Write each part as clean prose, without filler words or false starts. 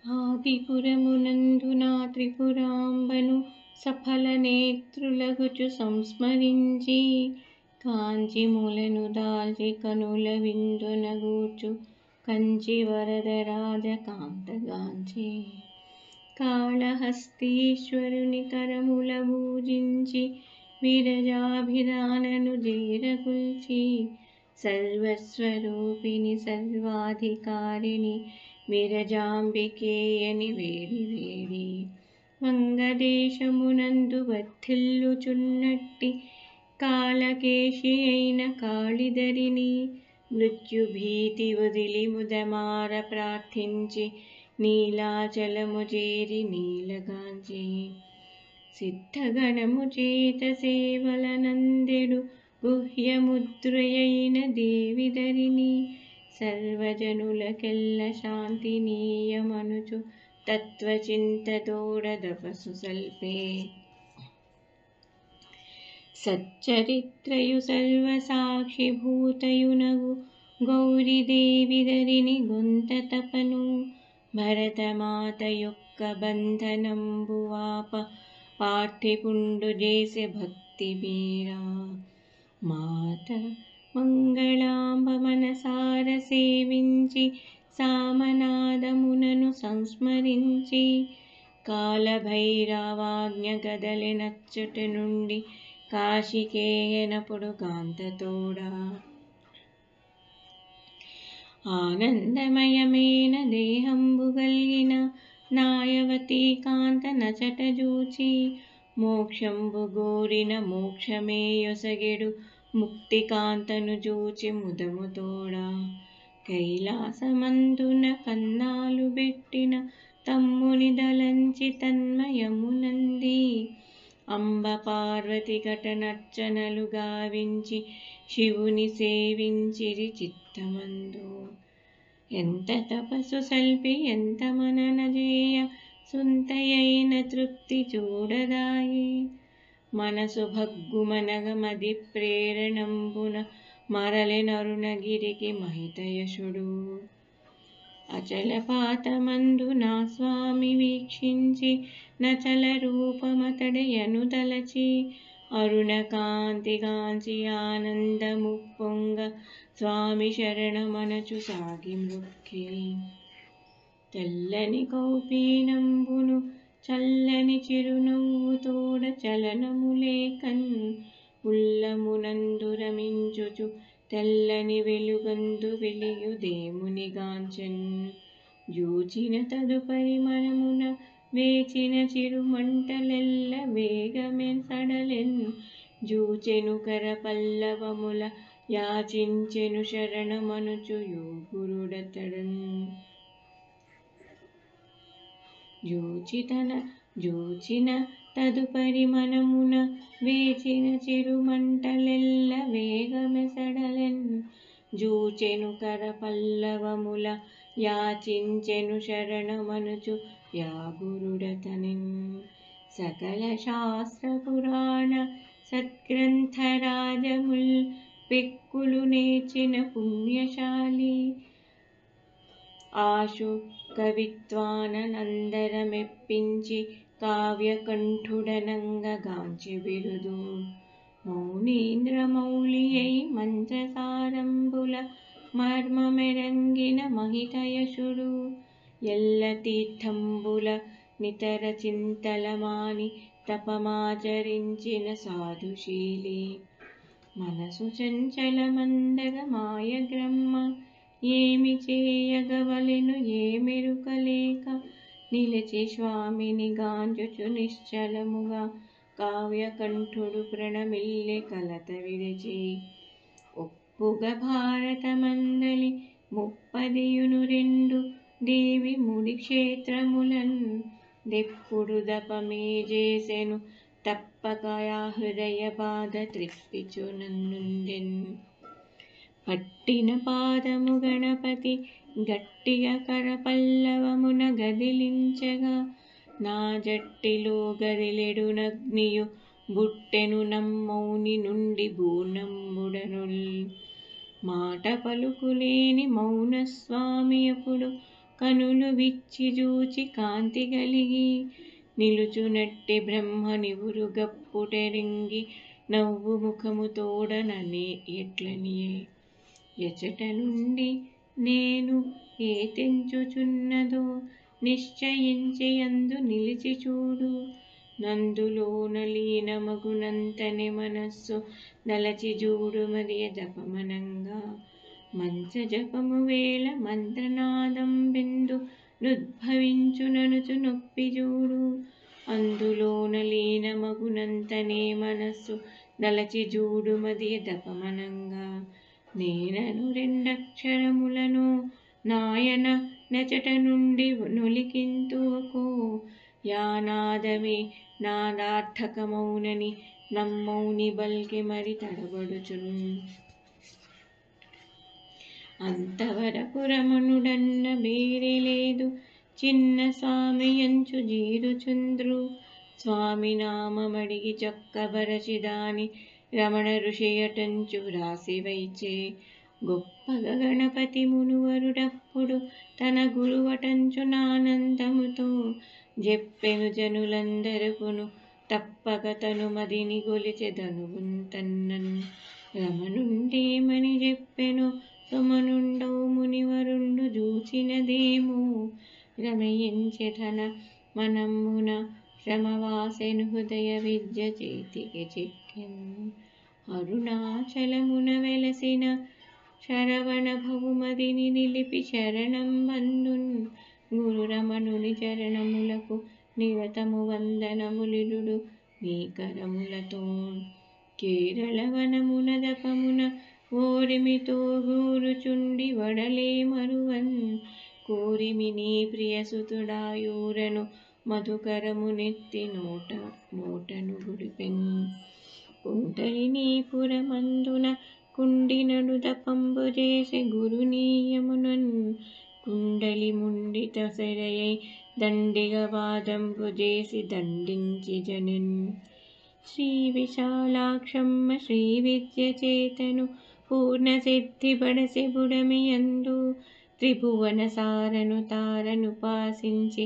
ఆదిపురమునందున త్రిపురాంబను సఫల నేత్రులగుచు సంస్మరించి కాంచి మూలను దాల్చి కనుల విందునగూర్చు కంచి వరదరాజ కాంతగాంచి కాళహస్తీశ్వరుని కరముల పూజించి విరజాభిధానను జీరకుల్చి సర్వస్వరూపిణి సర్వాధికారిణి విరజాంబికేయని వేడి వేడి వంగదేశమునందు వర్ధిల్లుచున్నట్టి కాళకేశి అయిన కాళిదరిని మృత్యుభీతి వదిలి ముదమార ప్రార్థించి నీలాచలము చేరి నీలగాంచి సిద్ధగణము చేత సేవలనందెడు గుహ్యముద్రయైన దేవిదరిని సర్వజనులకెల్ల శాంతినీయమనుచు తత్వచింతతోడ తపస్సు సల్పే సచ్చరిత్రయు సర్వసాక్షిభూతయునగు గౌరీదేవిదరిని గొంత తపను భరతమాత యొక్క బంధనంబువాప పార్థిపుండు చేసే భక్తి మీరా మాత మంగళాంబ మనసార సేవించి సామనాదమునను సంస్మరించి కాలభైరవాజ్ఞ గదలెనచ్చటి నుండి కాశికేయనపుడు కాంతతోడా ఆనందమయమైన దేహంబు గల్గిన నాయవతీ కాంత నచట జూచి మోక్షంబు గోరిన మోక్షమే యొసగెడు ముక్తికాంతను జూచి ముదముతోడా కైలాసమందున కన్నాలు బెట్టిన తమ్ముని దలంచి తన్మయమునంది అంబ పార్వతి ఘటనర్చనలు గావించి శివుని సేవించిరి చిత్తమందు ఎంత తపస్సు సల్పి ఎంత మనన జేయ సుంతయైన తృప్తి చూడదాయి మనసు భగ్గుమనగ మది ప్రేరణంబున మరలెనరుణగిరికి మహితయశుడు అచలపాతమందు నా స్వామి వీక్షించి నచల రూపమతడయను దలచి అరుణకాంతిగాంచి ఆనందము పొంగ స్వామి శరణమనచు సాగి మృక్కి తెల్లని కౌపీనంబును చల్లని చిరునవ్వు తోడ చలనములేకన్ ఉల్లమునందు రమించుచు తెల్లని వెలుగందు వెలియుదేముని గాంచెన్ జూచిన తదుపరి మనమున వేచిన చిరుమంటలెల్ల వేగమె సడలెన్ జూచెను కర పల్లవముల యాచించెను శరణమనుచు యోగురుడతడన్ జూచిన తదుపరి మనమున వేచిన చిరుమంటలెల్ల వేగమెసడలెన్ జూచెను కర పల్లవముల యాచించెను శరణమనుచు యాగురుడతనిన్ సకల శాస్త్ర పురాణ సద్గ్రంథరాజముల్ పెక్కులు నేర్చిన పుణ్యశాలి ఆశు కవిత్వానందరమెప్పించి కావ్యకంఠుడనంగగాంచి బిరుదు మౌనీంద్రమౌళి అయి మంత్రసారంబుల మర్మమెరంగిన మహితయశుడు ఎల్ల తీర్థంబుల నితర చింతలమాని తపమాచరించిన సాధుశీలి మనసు చంచలమందగ మాయగ్రమ్మ ఏమి చేయగవలెను ఏమెరుకలేక నిలచి స్వామిని గాంచుచు నిశ్చలముగా కావ్యకంఠుడు ప్రణమిల్లె కలత విడిచి ఒప్పుగ భారతమందలి 32 దేవి ముడి క్షేత్రములన్ దెప్పుడు దపమే చేసెను తప్పకయా హృదయ బాధ త్రిప్పిచునన్నుండెన్ పట్టిన పాదము గణపతి గట్టిగా కరపల్లవమున గదిలించగా నా జట్టిలో గదిలెడునగ్నియు బుట్టెను నమ్మౌని నుండి బూర్ణంబుడనుల్ మాట పలుకులేని మౌనస్వామి అప్పుడు కనులు విచ్చి జూచి కాంతి గలిగి నిలుచునట్టి బ్రహ్మ నివురు గప్పుటెరింగి నవ్వు ముఖము తోడననే ఎట్లనియే ఎచట నుండి నేను ఏ తెంచుచున్నదో నిశ్చయించి యందు నిలిచి చూడు నందులోన లీనమగునంతనే మనస్సు దలచి జూడు మరియ జపమనంగా మంచ జపము వేళ మంత్రనాదం బిందు నుద్భవించుననుచు నొప్పి జూడు అందులోన లీనమగునంతనే మనస్సు దలచి జూడు మరియ జపమనంగా నేనను రెండక్షరములను నాయన నచట నుండి నొలికింతువకో యానాదమే నాదార్థకమౌనని నమ్మౌని బల్కి మరి తడబడుచున్ అంతవరకు రమణుడన్న బేరే లేదు చిన్న స్వామియంచు జీరుచుంద్రు స్వామి నామమడిగి చొక్కబరచి దాని రమణ ఋషియటంచు వ్రాసి వైచే గొప్పగా గణపతి మునువరుడప్పుడు తన గురువటంచు నానందముతో జెప్పెను జనులందరకును తప్పక తను మదిని గొలిచెదనుగుంతన్నన్ రమణుండేమని చెప్పెను సుమనుండవు మునివరుండు జూచినదేమో రమయించె తన మనమ్మున శ్రమవాసెను హృదయ విద్య చేతికి చిక్కెన్ అరుణాచలమున వెలసిన శరవణ భౌమదిని నిలిపి శరణం బంధున్ గురు రమణుని చరణములకు నిరతము వందనములిడు నీ కరములతో కేరళ వనమున జపమున ఓరిమితో గూరుచుండి వడలే మరువన్ కోరిమి నీ ప్రియసుతుడాయూరను మధుకరమునెత్తి నోటను గుడిపెన్ కుండలినీపురమందున కుండినడు తపంబు చేసే గురునీయమునన్ కుండలి ముండిత సెరయై దండిగ వాదంబు చేసి దండించి జనన్ శ్రీ విశాలాక్షమ్మ శ్రీ విద్య చేతను పూర్ణ సిద్ధి బడసి బుడమియందు త్రిభువన సారను తారను పాసించి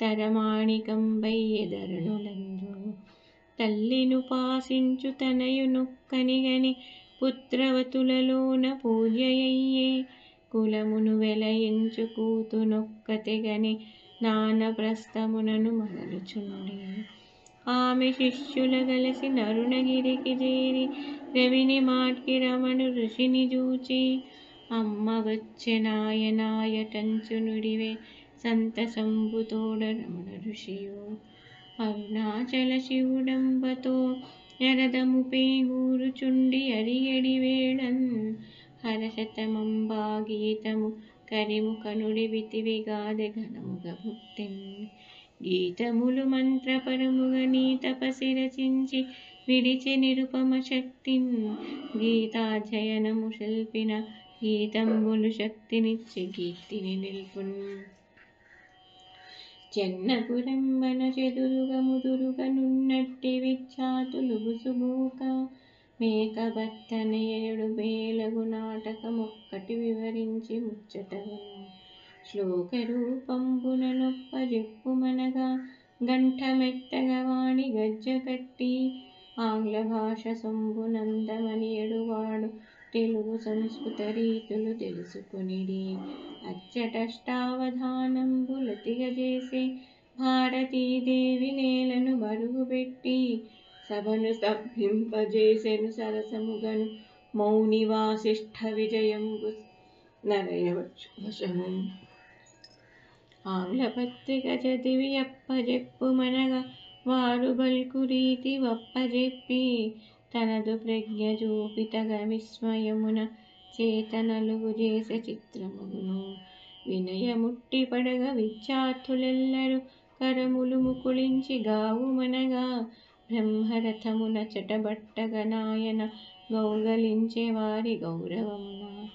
తరమాణికంబయ్యెదరణులందు తల్లిను పాసించు తనయునొక్కనిగని పుత్రవతులలోన పూజ్యయ్యే కులమును వెలయించు కూతునొక్కతెగని నానప్రస్థమునను మరలుచుండి ఆమె శిష్యుల గలసి నరుణగిరికి చేరి రవిని మాట్కి రమణు ఋషిని జూచి అమ్మ వచ్చె నాయనాయటంచు నుడివే సంతసంబుతోడ రమణ ఋషియు అరుణాచల శివుడంబతో యరదము పేగూరుచుండి అరిగడి వేళన్ హరశతమంబా గీతము కరిముఖనుడి వితివిగాదె ఘనముగ భుక్తిన్ గీతములు మంత్రపరముగ నీ తపసి రచించి విడిచె నిరుపమ శక్తిన్ గీతాధ్యయనము శిల్పిన గీతంబులు శక్తినిచ్చి కీర్తిని నిల్పున్ చెన్నపురంబన చెదురుగ ముదురుగ నున్నట్టి విఖ్యాతులు బుసుబూక మేకబత్తనయేడు బేలగు నాటకమొక్కటి వివరించి ముచ్చటవను శ్లోక రూపంబున నొప్ప జెప్పుమనగా గంఠమెత్తగ వాణి గజ్జ కట్టి ఆంగ్ల భాష సొంబునందమనియడువాడు తెలుగు సంస్కృత రీతులు తెలుసుకొనిడి అచ్చటష్టావధానంబులతిగ చేసే భారతీదేవి నేలను బరువుబెట్టి సభను స్తబ్భింపజేసెను సరసముగను మౌని వాసిష్ఠ విజయంబు నరయవశము ఆంగ్ల పత్రిక చదివి అప్పజెప్పుమనగా వారు బల్కు రీతి వప్పజెప్పి తనదు ప్రజ్ఞ చూపితగ విస్మయమున చేతనలుగు చేసే చిత్రమును వినయముట్టి పడగ విద్యార్థులెల్లరు కరములు ముకుళించి గావుమనగా బ్రహ్మరథమున చటబట్టగ నాయన గౌగలించే వారి గౌరవమున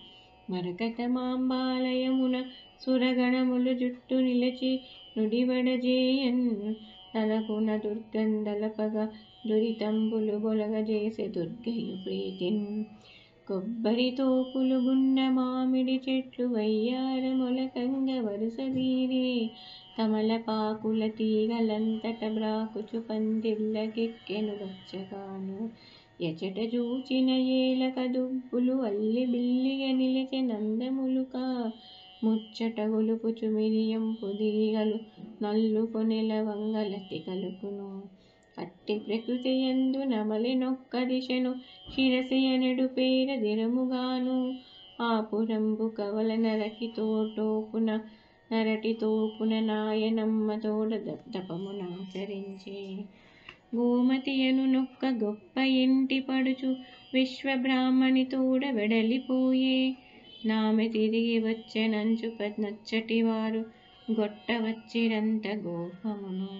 మరకతమాంబాలయమున సురగణములు జుట్టు నిలచి నుడివడజేయన్ తనకున దుర్గంధలపగ దురితంబులు బొలగజేసే దుర్గయు ప్రీతిన్ కొబ్బరి తోపులు గున్న మామిడి చెట్లు వయ్యార మొలకంగ వరుస సొసవీరే తమలపాకుల తీగలంతట బ్రాకుచు పందిళ్ళకెక్కెను వచ్చగాను ఎచట చూచిన ఏలక దుబ్బులు అల్లి బిల్లిగ నిలిచె నందములుక ముచ్చట గొలుపుచు మిరియంపు తీగలు నల్లుకొనెల వంగలతి కలుపును అట్టి ప్రకృతి యందు నమలెనొక్క దిశను శిరసియనెడు పేర దిరముగాను ఆపురంబు కవల నరటి తోపున నాయనమ్మ తోడ దపమునాచరించే గోమతియను నొక్క గొప్ప ఇంటి పడుచు విశ్వబ్రాహ్మణి తోడ వెడలిపోయే నామె తిరిగి వచ్చెనంచు నచ్చటి వారు గొట్ట వచ్చిరంత గోపమును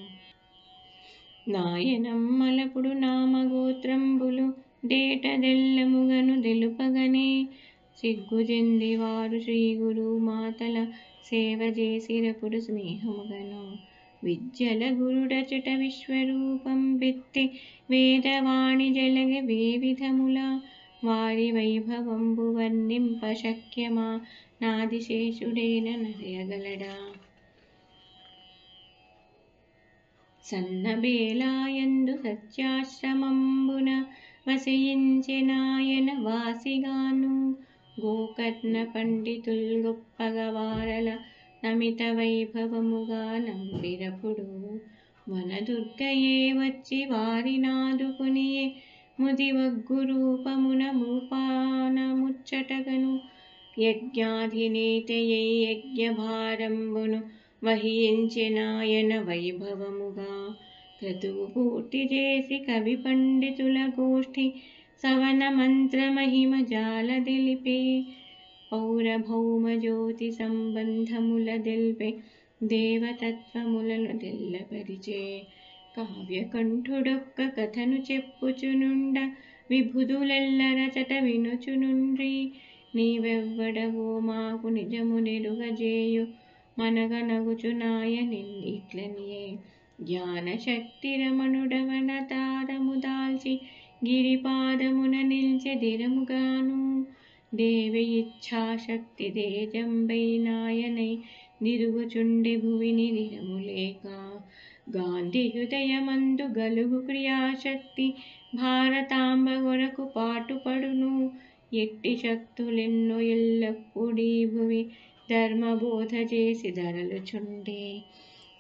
నాయనమ్మలపుడు నామగోత్రంబులు డేటదెల్లముగను తెలుపగనే సిగ్గుజెంది వారు శ్రీగురు మాతల సేవ చేసిరపుడు స్నేహముగను విద్యల గురుడచట విశ్వరూపం బెత్తి వేదవాణి జలగ విధముల వారి వైభవంబు వర్ణింప శక్యమా నాదిశేషుడేన నరయగలడా సన్నబేలాయందు సత్యాశ్రమంబున వసించెనాయన వాసిగాను గోకర్ణ పండితుల్ గొప్పగ వారల నమిత వైభవముగా నంబిరపుడు వనదుర్గయే వచ్చి వారినాదుకునియే ముదివగ్గు రూపమున మూపాన ముచ్చటగను యజ్ఞాధినేతయై యజ్ఞభారంబును వహించెనాయన వైభవముగా క్రతువు పూర్తి చేసి కవి పండితుల గోష్ఠి సవన మంత్ర మహిమ జాల తెలిపే పౌరభౌమ జ్యోతి సంబంధముల దెల్పే దేవతత్వములను తెల్లపరిచే కావ్యకంఠుడొక్క కథను చెప్పుచునుండ విభుదులెల్లరచట వినుచునుండ్రి నీవెవ్వడవో మాకు నిజమునెరుగజేయు మనగనగుచు నాయనిట్లనియే జ్ఞానశక్తి రమణుడవన తారము దాల్చి గిరిపాదమున నిల్చె దిరముగాను దేవి ఇచ్ఛాశక్తి తేజంబై నాయనై నిరుగుచుండె భువిని నిరములేక గాంధీ హృదయమందు గలుగు క్రియాశక్తి భారతాంబ కొరకు పాటుపడును ఎట్టి శక్తులెన్నో ఎల్లప్పుడీ భువి ధర్మబోధ చేసి ధరలుచుండే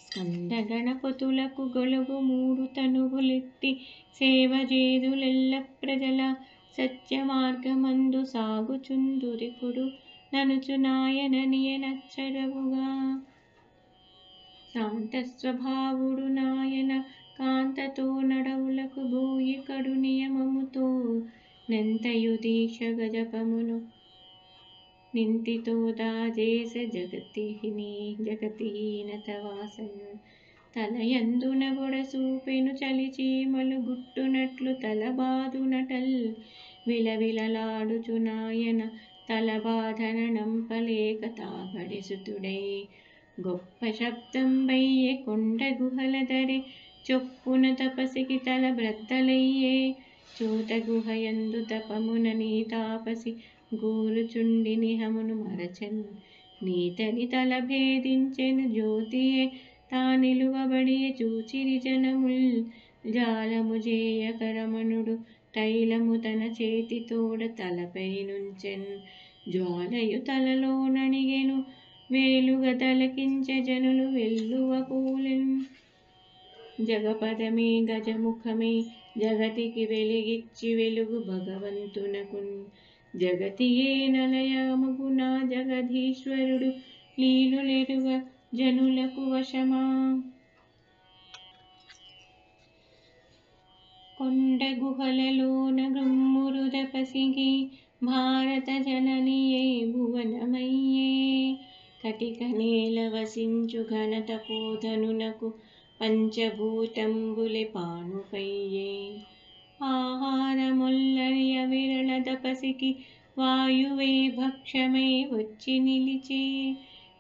స్కంద గణపతులకు గొలుగు మూడు తనువులెత్తి సేవ చేదులెల్ల ప్రజల సత్య మార్గమందు సాగుచుందురిపుడు ననుచు నాయననియ నచ్చరవుగా శాంత స్వభావుడు నాయన కాంతతో నడవులకు బోయి కడు నియమముతో నెంతయు దీక్ష గజపమును నింతితో దాజేస జగతిహీనత వాసన్ తలయందున బొడసూపెను చలిచీమలు గుట్టునట్లు తలబాదునటల్ విలవిలలాడుచు నాయన తలబాధన నంపలేక తాపడిసుతుడై గొప్ప శబ్దం బయ్యే కొండ గుహల దరే చొప్పున తపసికి తల బ్రద్దలయ్యే చూత గుహయందు తపమున నీ తాపసి గోరుచుండి నిహమును మరచన్ నీతని తల భేదించెను జ్యోతియే తానిలువబడియే చూచిరి జనముల్ జాలము జేయకరమణుడు తైలము తన చేతితోడ తలపై నుంచెన్ జ్వాలయు తలలో నణిగెను వేలుగ తలకించె జనులు వెల్లువ పూలెన్ జగపదమే గజముఖమే జగతికి వెలిగిచ్చి వెలుగు భగవంతునకున్ జగతియే నలయమగున జగదీశ్వరుడు లీలులెరుగ జనులకు వశమా కొండ గుహలలోన గృమ్మురు తపసికి భారత జననియే భువనమయ్యే కటిక నేల వసించు ఘనత పోధనునకు పంచభూతంబులే పానుపయ్యే ఆహారముల్లరియ విరళ తపసికి వాయువే భక్షమై వచ్చి నిలిచే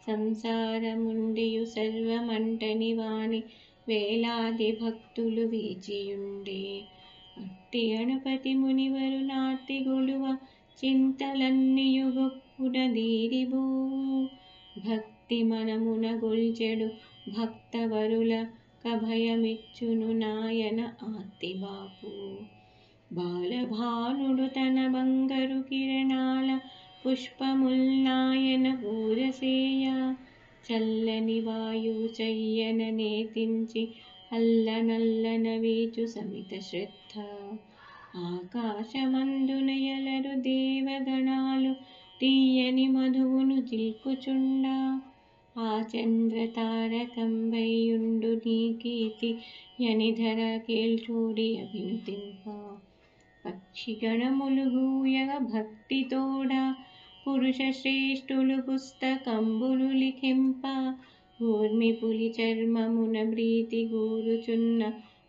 సంసారముండియు సర్వమంటని వాని వేలాది భక్తులు వేచియుండే అట్టి గణపతి మునివరు నాటి గొలువ చింతలన్నీయు గొప్పున దీరిబోవు భక్తి మనమున గొల్చెడు భక్తవరుల కభయమిచ్చును నాయన ఆర్తిబాపు. బాలభానుడు తన బంగారు కిరణాల పుష్పముల్నాయన పూజసేయ. చల్లని వాయువు చెయ్యన నేతించి అల్లనల్లన వీచు సమిత శ్రద్ధ. ఆకాశమందున ఎలరు దేవగణాలు తీయని మధువును జిల్కుచుండ. ఆ చంద్రతారకంబైయుండు నీ కీర్తి యనిధర కేల్చూడి అభినుతింప. పక్షిగణములు గూయగ భక్తితోడ పురుష శ్రేష్ఠులు పుస్తకంబులు లిఖింప. ఊర్మిపులి చర్మమున ప్రీతి గూరుచున్న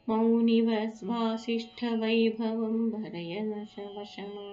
మౌని వాసిష్ఠ వైభవం భరయన వశమా.